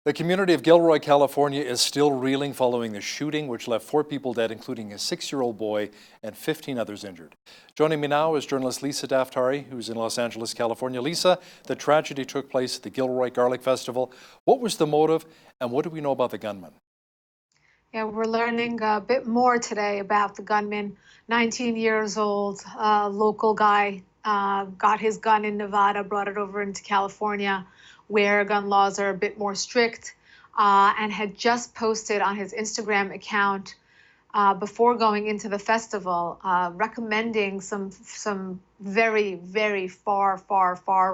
The community of Gilroy, California is still reeling following the shooting, which left 4 people dead, including a 6-year-old boy, and 15 others injured. Joining me now is journalist Lisa Daftari, who's in Los Angeles, California. Lisa, the tragedy took place at the Gilroy Garlic Festival. What was the motive, and what do we know about the gunman? Yeah, we're learning a bit more today about the gunman. 19 years old, local guy, got his gun in Nevada, brought it over into California, where gun laws are a bit more strict, and had just posted on his Instagram account before going into the festival, recommending some very, very far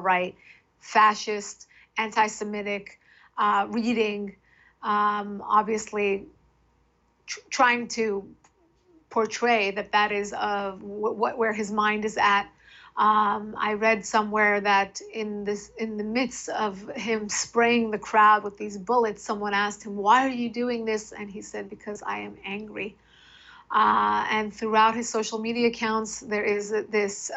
right, fascist, anti-Semitic reading, obviously trying to portray that is where his mind is at. I read somewhere that in the midst of him spraying the crowd with these bullets, someone asked him, "Why are you doing this?" And he said, "Because I am angry." And throughout his social media accounts, there is this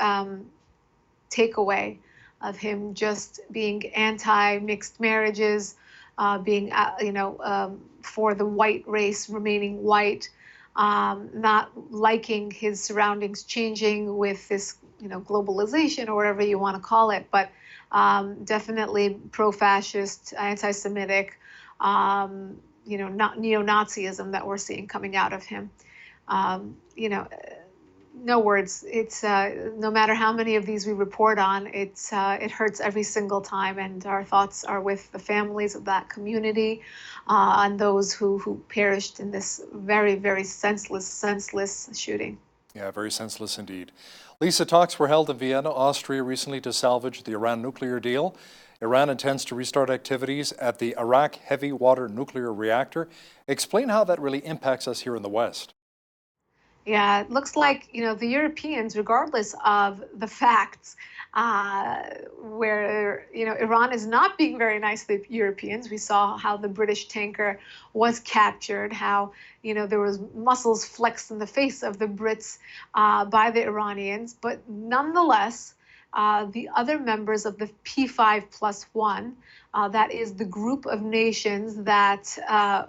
takeaway of him just being anti-mixed marriages, being, for the white race remaining white, not liking his surroundings changing with this, globalization or whatever you want to call it, but definitely pro-fascist, anti-Semitic, not neo-Nazism that we're seeing coming out of him. No words. It's no matter how many of these we report on, it hurts every single time, and our thoughts are with the families of that community, and those who perished in this very, very senseless shooting. Yeah, very senseless indeed. Lisa, talks were held in Vienna, Austria recently to salvage the Iran nuclear deal. Iran intends to restart activities at the Iraq heavy water nuclear reactor. Explain how that really impacts us here in the West. Yeah, it looks like, the Europeans, regardless of the facts, where, Iran is not being very nice to the Europeans. We saw how the British tanker was captured, how, there was muscles flexed in the face of the Brits by the Iranians. But nonetheless, the other members of the P5+1, that is the group of nations that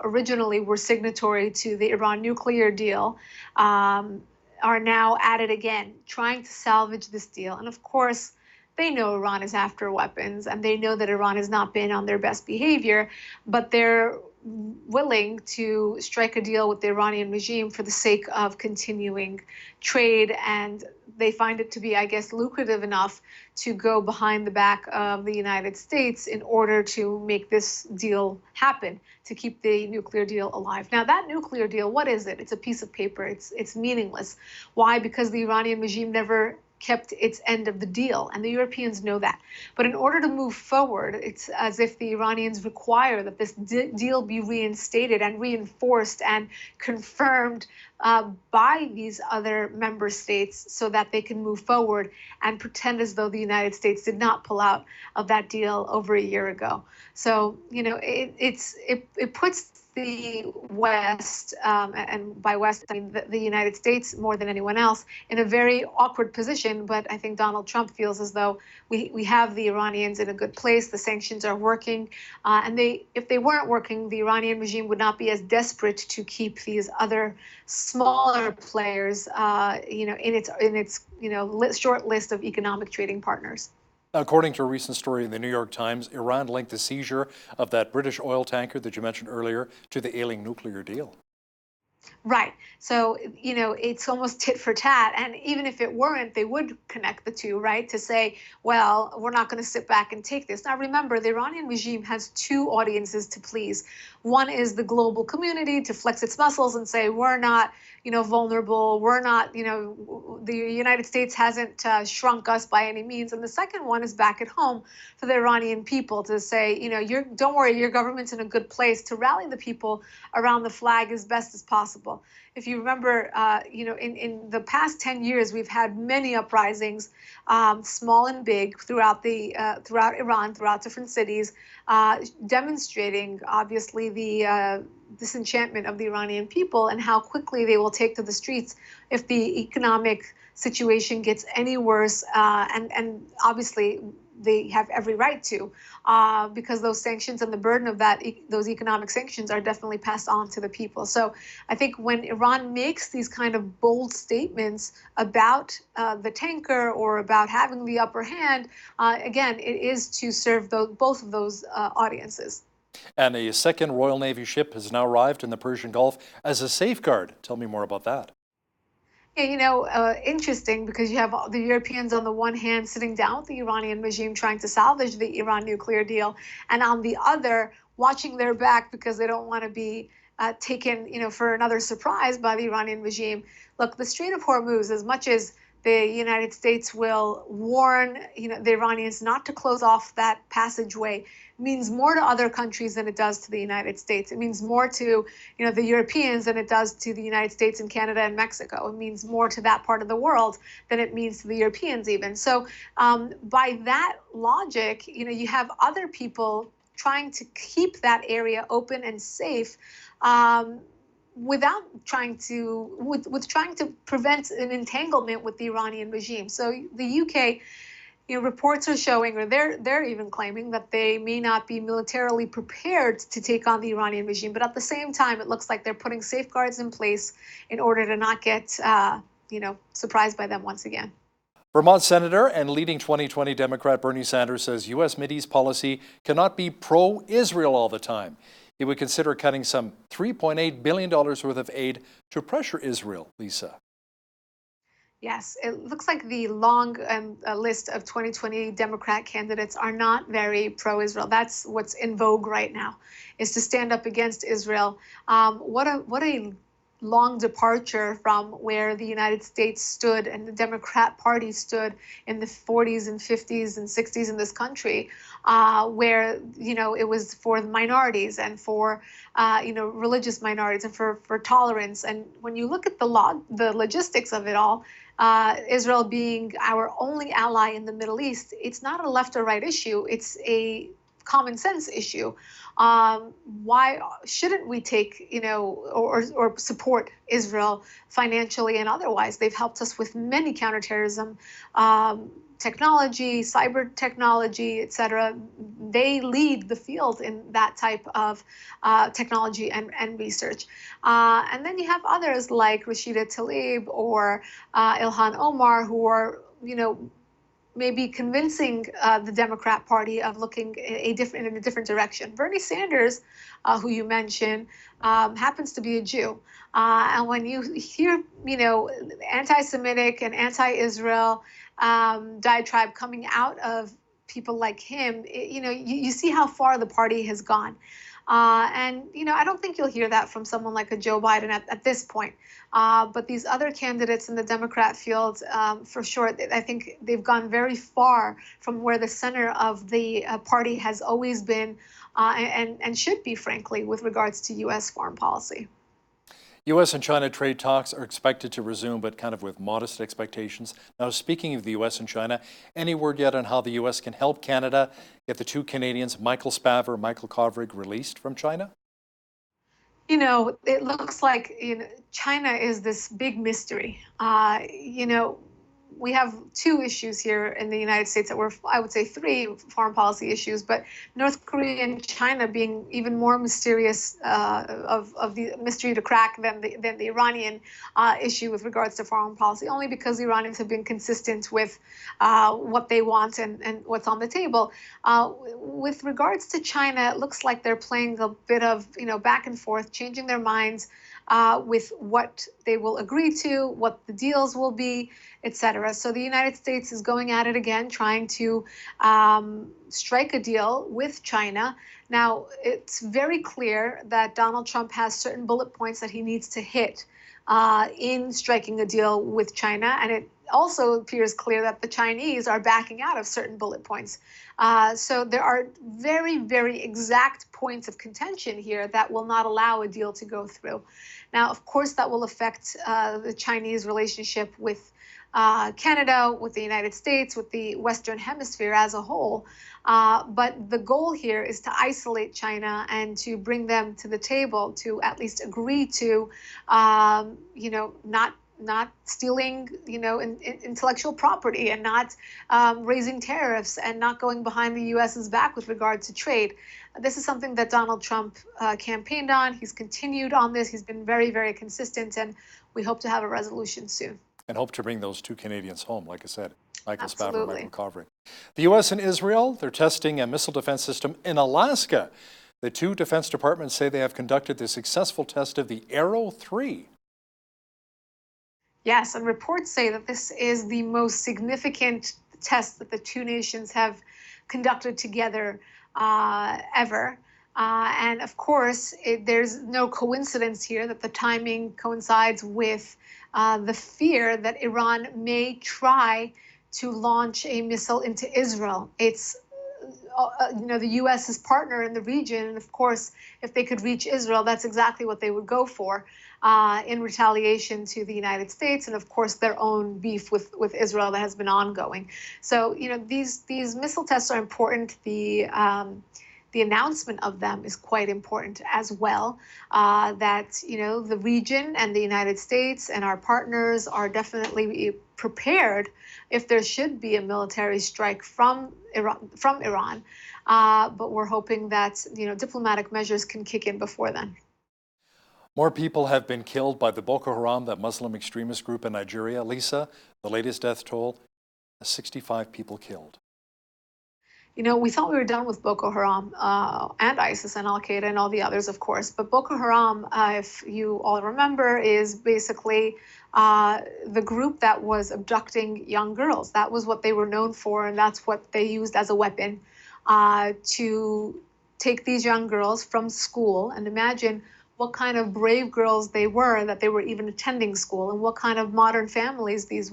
originally were signatory to the Iran nuclear deal, are now at it again, trying to salvage this deal. And of course, they know Iran is after weapons, and they know that Iran has not been on their best behavior, but they're willing to strike a deal with the Iranian regime for the sake of continuing trade, and they find it to be, I guess, lucrative enough to go behind the back of the United States in order to make this deal happen, to keep the nuclear deal alive. Now, that nuclear deal, what is it? It's a piece of paper. It's meaningless. Why? Because the Iranian regime never kept its end of the deal, and the Europeans know that. But in order to move forward, it's as if the Iranians require that this deal be reinstated and reinforced and confirmed by these other member states so that they can move forward and pretend as though the United States did not pull out of that deal over a year ago. So, it puts the West, and by West, I mean the United States more than anyone else, in a very awkward position. But I think Donald Trump feels as though we have the Iranians in a good place. The sanctions are working, and if they weren't working, the Iranian regime would not be as desperate to keep these other smaller players, in its short list of economic trading partners. According to a recent story in the New York Times, Iran linked the seizure of that British oil tanker that you mentioned earlier to the ailing nuclear deal. Right. So, it's almost tit for tat. And even if it weren't, they would connect the two, right? To say, well, we're not going to sit back and take this. Now, remember, the Iranian regime has two audiences to please. One is the global community to flex its muscles and say, we're not, vulnerable. We're not, the United States hasn't shrunk us by any means. And the second one is back at home for the Iranian people to say, don't worry, your government's in a good place, to rally the people around the flag as best as possible. If you remember, in the past 10 years, we've had many uprisings, small and big, throughout Iran, throughout different cities, demonstrating, obviously, the disenchantment of the Iranian people and how quickly they will take to the streets if the economic situation gets any worse. And obviously, they have every right to, because those sanctions and the burden of those economic sanctions are definitely passed on to the people. So I think when Iran makes these kind of bold statements about the tanker or about having the upper hand, again, it is to serve both of those audiences. And a second Royal Navy ship has now arrived in the Persian Gulf as a safeguard. Tell me more about that. Yeah, interesting, because you have the Europeans on the one hand sitting down with the Iranian regime trying to salvage the Iran nuclear deal, and on the other watching their back because they don't want to be taken, for another surprise by the Iranian regime. Look, the Strait of Hormuz, as much as the United States will warn, the Iranians not to close off that passageway, means more to other countries than it does to the United States. It means more to, the Europeans than it does to the United States and Canada and Mexico. It means more to that part of the world than it means to the Europeans even. So by that logic, you have other people trying to keep that area open and safe, without trying to trying to prevent an entanglement with the Iranian regime. So the UK, reports are showing, or they're even claiming, that they may not be militarily prepared to take on the Iranian regime, but at the same time, it looks like they're putting safeguards in place in order to not get surprised by them once again. Vermont Senator and leading 2020 Democrat Bernie Sanders says U.S. Mideast policy cannot be pro-Israel all the time. He would consider cutting some $3.8 billion worth of aid to pressure Israel. Lisa. Yes, it looks like the long list of 2020 Democrat candidates are not very pro-Israel. That's what's in vogue right now, is to stand up against Israel. What a long departure from where the United States stood and the Democrat Party stood in the 40s and 50s and 60s in this country, where it was for the minorities and for religious minorities and for tolerance. And when you look at the logistics of it all, Israel being our only ally in the Middle East, it's not a left or right issue. It's a common sense issue. Why shouldn't we take, or support Israel financially and otherwise? They've helped us with many counterterrorism technology, cyber technology, etc. They lead the field in that type of technology and research. And then you have others like Rashida Tlaib or Ilhan Omar, who are, maybe convincing the Democrat Party of looking in a different direction. Bernie Sanders, who you mentioned, happens to be a Jew. And when you hear, anti-Semitic and anti-Israel diatribe coming out of people like him, you see how far the party has gone. And I don't think you'll hear that from someone like a Joe Biden at this point. But these other candidates in the Democrat field, for sure, I think they've gone very far from where the center of the party has always been, and should be, frankly, with regards to U.S. foreign policy. U.S. and China trade talks are expected to resume, but kind of with modest expectations. Now, speaking of the U.S. and China, any word yet on how the U.S. can help Canada get the two Canadians, Michael Spavor, Michael Kovrig, released from China? It looks like China is this big mystery. We have two issues here in the United States that were, I would say, three foreign policy issues, but North Korea and China being even more mysterious, of the mystery to crack than the Iranian issue with regards to foreign policy, only because the Iranians have been consistent with what they want and what's on the table. With regards to China, it looks like they're playing a bit of back and forth, changing their minds with what they will agree to, what the deals will be, etc. So the United States is going at it again, trying to strike a deal with China. Now, it's very clear that Donald Trump has certain bullet points that he needs to hit in striking a deal with China, and it also appears clear that the Chinese are backing out of certain bullet points. So there are very, very exact points of contention here that will not allow a deal to go through. Now, of course, that will affect the Chinese relationship with Canada, with the United States, with the Western Hemisphere as a whole. But the goal here is to isolate China and to bring them to the table to at least agree to, not not stealing, intellectual property, and not raising tariffs, and not going behind the U.S.'s back with regard to trade. This is something that Donald Trump campaigned on. He's continued on this. He's been very, very consistent, and we hope to have a resolution soon. And hope to bring those 2 Canadians home, like I said, Michael Spavor and Absolutely. Michael Kovrig. The U.S. and Israel, they're testing a missile defense system in Alaska. The 2 defense departments say they have conducted the successful test of the Arrow 3. Yes, and reports say that this is the most significant test that the 2 nations have conducted together ever. And of course, there's no coincidence here that the timing coincides with the fear that Iran may try to launch a missile into Israel. It's the U.S.'s partner in the region, and of course, if they could reach Israel, that's exactly what they would go for in retaliation to the United States, and of course, their own beef with Israel that has been ongoing. So, these missile tests are important. The announcement of them is quite important as well, that the region and the United States and our partners are definitely prepared if there should be a military strike from Iran. But we're hoping that diplomatic measures can kick in before then. More people have been killed by the Boko Haram, that Muslim extremist group in Nigeria. Lisa, the latest death toll, 65 people killed. We thought we were done with Boko Haram and ISIS and Al-Qaeda and all the others, of course. But Boko Haram, if you all remember, is basically the group that was abducting young girls. That was what they were known for, and that's what they used as a weapon to take these young girls from school. And imagine what kind of brave girls they were, that they were even attending school, and what kind of modern families these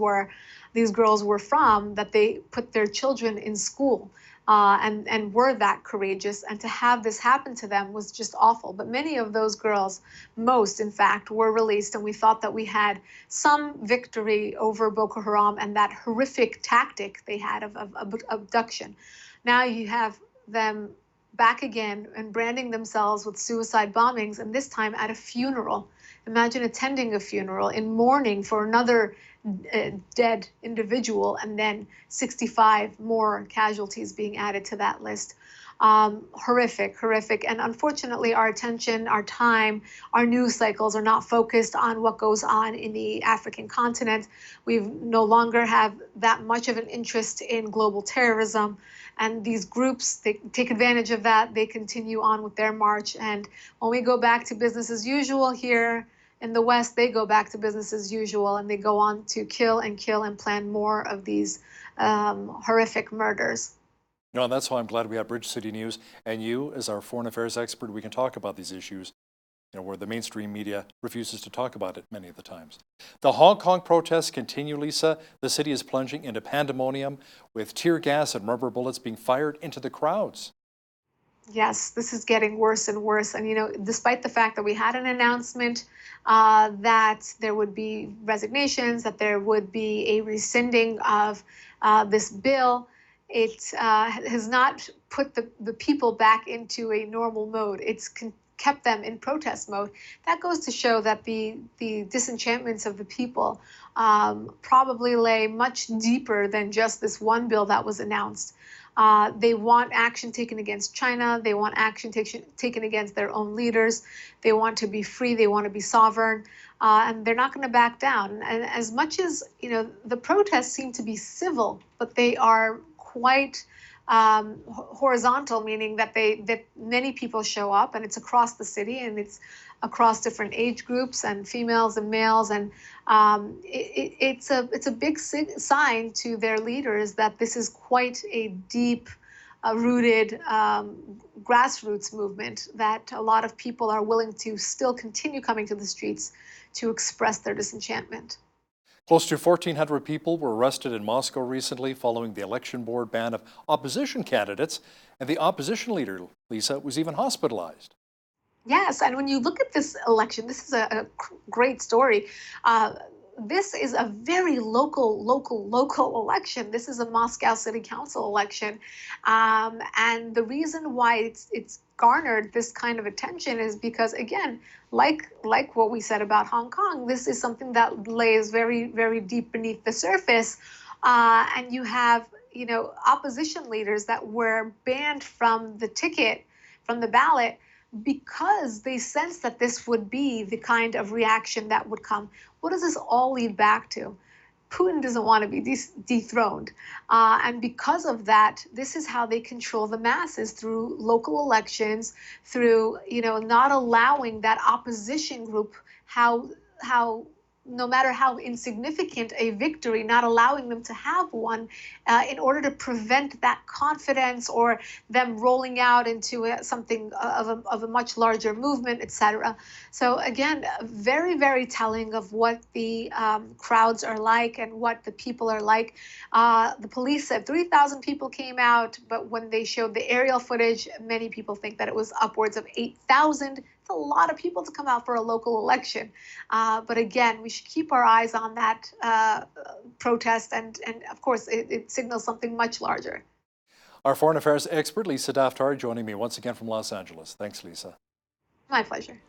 girls were from, that they put their children in school. And were that courageous, and to have this happen to them was just awful. But many of those girls, most in fact, were released, and we thought that we had some victory over Boko Haram and that horrific tactic they had of abduction. Now you have them back again and branding themselves with suicide bombings, and this time at a funeral. Imagine attending a funeral in mourning for another dead individual, and then 65 more casualties being added to that list. Horrific, horrific. And unfortunately, our attention, our time, our news cycles are not focused on what goes on in the African continent. We no longer have that much of an interest in global terrorism. And these groups, they take advantage of that. They continue on with their march. And when we go back to business as usual here in the West, they go back to business as usual, and they go on to kill and plan more of these horrific murders. No, and that's why I'm glad we have Bridge City News and you as our foreign affairs expert. We can talk about these issues, where the mainstream media refuses to talk about it many of the times. The Hong Kong protests continue, Lisa. The city is plunging into pandemonium with tear gas and rubber bullets being fired into the crowds. Yes, this is getting worse and worse. And, despite the fact that we had an announcement that there would be resignations, that there would be a rescinding of this bill, it has not put the people back into a normal mode. It's kept them in protest mode. That goes to show that the disenchantments of the people probably lay much deeper than just this one bill that was announced. They want action taken against China. They want action taken against their own leaders. They want to be free. They want to be sovereign. And they're not going to back down. And as much as, the protests seem to be civil, but they are quite horizontal, meaning that many people show up, and it's across the city, and it's across different age groups, and females and males, and it's a big sign to their leaders that this is quite a deep rooted grassroots movement, that a lot of people are willing to still continue coming to the streets to express their disenchantment. Close to 1,400 people were arrested in Moscow recently following the election board ban of opposition candidates, and the opposition leader, Lisa, was even hospitalized. Yes, and when you look at this election, this is a great story. this is a very local election. This is a Moscow City Council election, and the reason why it's garnered this kind of attention is because, again, like what we said about Hong Kong, this is something that lays very deep beneath the surface, and you have opposition leaders that were banned from the ticket, from the ballot, because they sensed that this would be the kind of reaction that would come. What does this all lead back to? Putin doesn't want to be dethroned. And because of that, this is how they control the masses, through local elections, through, not allowing that opposition group, how no matter how insignificant a victory, not allowing them to have one, in order to prevent that confidence or them rolling out into something of a much larger movement, etc. So again, very telling of what the crowds are like and what the people are like. The police said 3,000 people came out, but when they showed the aerial footage, many people think that it was upwards of 8,000. It's a lot of people to come out for a local election. But again, we should keep our eyes on that protest, and of course, it signals something much larger. Our foreign affairs expert, Lisa Daftari, joining me once again from Los Angeles. Thanks, Lisa. My pleasure.